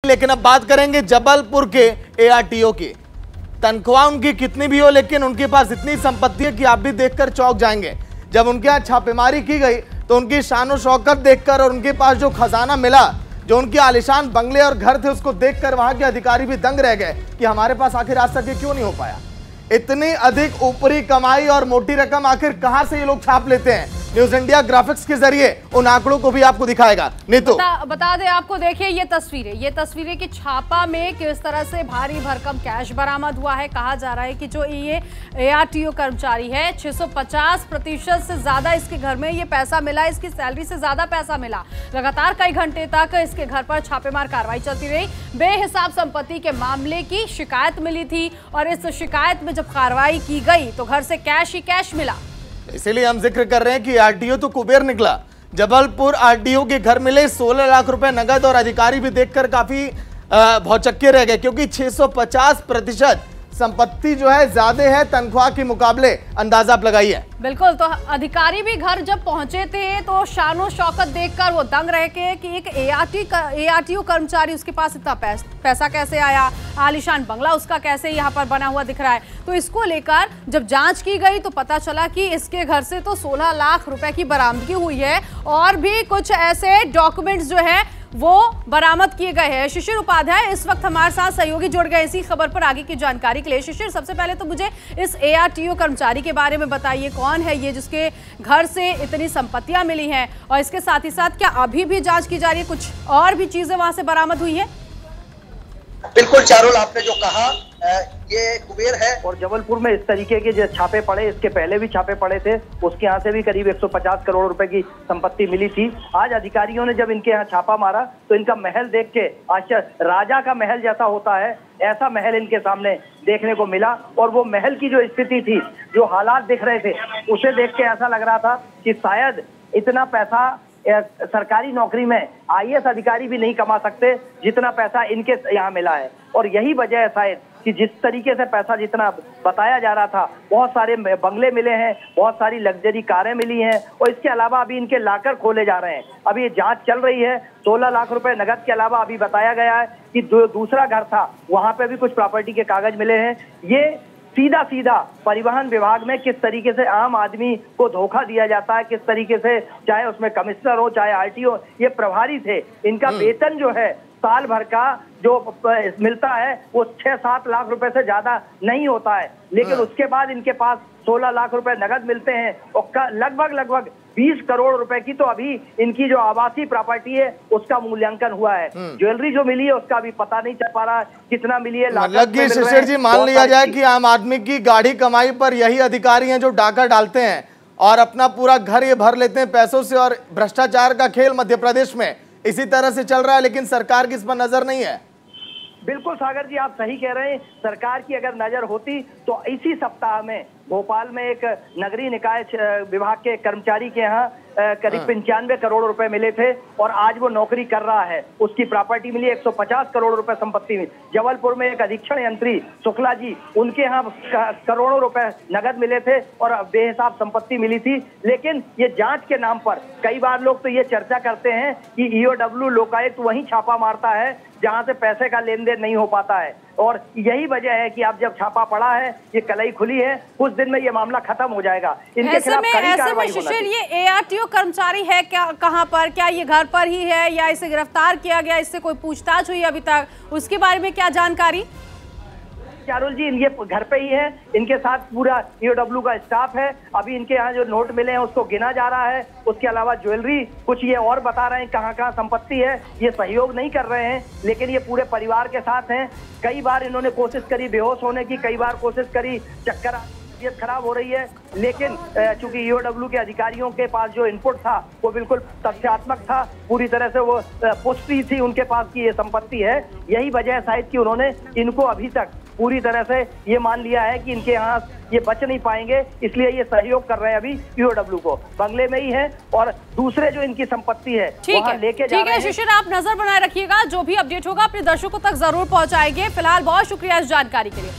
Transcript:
लेकिन अब बात करेंगे जबलपुर के एआरटीओ की। तनख्वाह उनकी कितनी भी हो, लेकिन उनके पास इतनी संपत्ति है कि आप भी देखकर चौंक जाएंगे। जब उनके यहाँ छापेमारी की गई तो उनकी शान और शौकत देखकर और उनके पास जो खजाना मिला, जो उनके आलिशान बंगले और घर थे, उसको देखकर वहां के अधिकारी भी दंग रह गए कि हमारे पास आखिर आज तक ये क्यों नहीं हो पाया। इतनी अधिक ऊपरी कमाई और मोटी रकम आखिर कहां से ये लोग छाप लेते हैं। न्यूज इंडिया ग्राफिक्स के जरिए उन आंकड़ों को भी आपको दिखाएगा। नीतू बता दे आपको, देखिए ये तस्वीरें कि छापा में किस तरह से भारी भरकम कैश बरामद हुआ है। कहा जा रहा है कि जो ये एआरटीओ कर्मचारी है 650% से ज्यादा इसके घर में ये पैसा मिला, इसकी सैलरी से ज्यादा पैसा मिला। लगातार कई घंटे तक इसके घर पर छापेमार कार्रवाई चलती रही। बेहिसाब संपत्ति के मामले की शिकायत मिली थी और इस शिकायत में जब कार्रवाई की गई तो घर से कैश ही कैश मिला। इसीलिए हम जिक्र कर रहे हैं कि आरटीओ तो कुबेर निकला। जबलपुर आरटीओ के घर मिले 16 लाख रुपए नगद और अधिकारी भी देखकर काफी भौचक्के रह गए, क्योंकि 650% संपत्ति जो है ज्यादा है तनख्वाह के मुकाबले। अंदाजा आप लगाइए। बिल्कुल, तो अधिकारी भी घर जब पहुंचे थे तो शानो शौकत देखकर वो दंग रह गए कि एक एआरटीओ कर्मचारी, उसके पास इतना पैसा कैसे आया, आलीशान बंगला उसका कैसे यहाँ पर बना हुआ दिख रहा है। तो इसको लेकर जब जांच की गई तो पता चला कि इसके घर से तो 16 लाख रुपए की बरामदगी हुई है और भी कुछ ऐसे डॉक्यूमेंट्स जो है वो बरामद किए गए हैं। शिशिर उपाध्याय इस वक्त हमारे साथ सहयोगी जुड़ गए इसी खबर पर आगे की जानकारी के लिए। शिशिर, सबसे पहले तो मुझे इस एआरटीओ कर्मचारी के बारे में बताइए, कौन है ये जिसके घर से इतनी संपत्तियां मिली हैं, और इसके साथ ही साथ क्या अभी भी जांच की जा रही है, कुछ और भी चीजें वहां से बरामद हुई है? बिल्कुल चारुल, आपने जो कहा ये कुबेर है। और जबलपुर में इस तरीके के जो छापे पड़े, इसके पहले भी छापे पड़े थे, उसके यहाँ से भी करीब 150 करोड़ रुपए की संपत्ति मिली थी। आज अधिकारियों ने जब इनके यहाँ छापा मारा तो इनका महल देख के आश्चर्य, राजा का महल जैसा होता है ऐसा महल इनके सामने देखने को मिला। और वो महल की जो स्थिति थी, जो हालात दिख रहे थे, उसे देख के ऐसा लग रहा था कि शायद इतना पैसा सरकारी नौकरी में आईएएस अधिकारी भी नहीं कमा सकते जितना पैसा इनके यहाँ मिला है। और यही वजह है शायद कि जिस तरीके से पैसा जितना बताया जा रहा था, बहुत सारे बंगले मिले हैं, बहुत सारी लग्जरी कारें मिली हैं, और इसके अलावा अभी इनके लाकर खोले जा रहे हैं। अभी ये जांच चल रही है। 16 लाख रुपए नगद के अलावा अभी बताया गया है कि दूसरा घर था, वहां पे भी कुछ प्रॉपर्टी के कागज मिले हैं। ये सीधा परिवहन विभाग में किस तरीके से आम आदमी को धोखा दिया जाता है, किस तरीके से, चाहे उसमें कमिश्नर हो चाहे आरटीओ, ये प्रभारी थे, इनका वेतन जो है साल भर का जो मिलता है वो 6-7 लाख रुपए से ज्यादा नहीं होता है, लेकिन उसके बाद इनके पास 16 लाख रुपए नगद मिलते हैं और लगभग 20 करोड़ रुपए की तो अभी इनकी जो आवासीय प्रॉपर्टी है उसका मूल्यांकन हुआ है। ज्वेलरी जो मिली है उसका अभी पता नहीं चल पा रहा कितना मिली है। मतलब कि शिशिर जी, मान लिया जाए कि आम आदमी की गाढ़ी कमाई पर यही अधिकारी हैं जो डाका डालते हैं और अपना पूरा घर ये भर लेते हैं पैसों से, और भ्रष्टाचार का खेल मध्य प्रदेश में इसी तरह से चल रहा है, लेकिन सरकार की इस पर नजर नहीं है। बिल्कुल सागर जी, आप सही कह रहे हैं। सरकार की अगर नजर होती तो इसी सप्ताह में भोपाल में एक नगरीय निकाय विभाग के कर्मचारी के यहाँ करीब 95 करोड़ रुपए मिले थे और आज वो नौकरी कर रहा है, उसकी प्रॉपर्टी मिली 150 करोड़ रुपए संपत्ति मिली। जबलपुर में एक अधीक्षण यंत्री शुक्ला जी, उनके यहाँ करोड़ों रुपए नगद मिले थे और बेहिसाब संपत्ति मिली थी। लेकिन ये जांच के नाम पर कई बार लोग तो ये चर्चा करते हैं कि ईओडब्ल्यू लोकायुक्त वहीं छापा मारता है जहां से पैसे का लेन देन नहीं हो पाता है, और यही वजह है कि अब जब छापा पड़ा है, ये कलई खुली है, कुछ दिन में ये मामला खत्म हो जाएगा। इनके खिलाफ कड़ी कार्रवाई होना चाहिए। ये एआरटीओ कर्मचारी है क्या, कहां पर, क्या ये घर पर ही है या इसे गिरफ्तार किया गया, इससे कोई पूछताछ हुई अभी तक, उसके बारे में क्या जानकारी? चारुल जी, ये घर पे ही है, इनके साथ पूरा ईओडब्ल्यू का स्टाफ है। अभी इनके यहाँ जो नोट मिले हैं उसको गिना जा रहा है। उसके अलावा ज्वेलरी कुछ ये और बता रहे हैं कहाँ संपत्ति है, ये सहयोग नहीं कर रहे हैं, लेकिन ये पूरे परिवार के साथ हैं। कई बार इन्होंने कोशिश करी बेहोश होने की, कई बार कोशिश करी, चक्कर तबीयत खराब हो रही है, लेकिन चूंकि ईओडब्ल्यू के अधिकारियों के पास जो इनपुट था वो बिल्कुल तथ्यात्मक था, पूरी तरह से वो पुष्टि थी उनके पास की ये संपत्ति है। यही वजह है शायद कि उन्होंने इनको अभी तक पूरी तरह से ये मान लिया है कि इनके यहाँ ये बच नहीं पाएंगे, इसलिए ये सहयोग कर रहे हैं अभी ईओडब्ल्यू को। बंगले में ही है और दूसरे जो इनकी संपत्ति है वहाँ लेके जा रहे हैं। शिशिर, आप नजर बनाए रखिएगा, जो भी अपडेट होगा अपने दर्शकों तक जरूर पहुंचाएंगे। फिलहाल बहुत शुक्रिया इस जानकारी के लिए।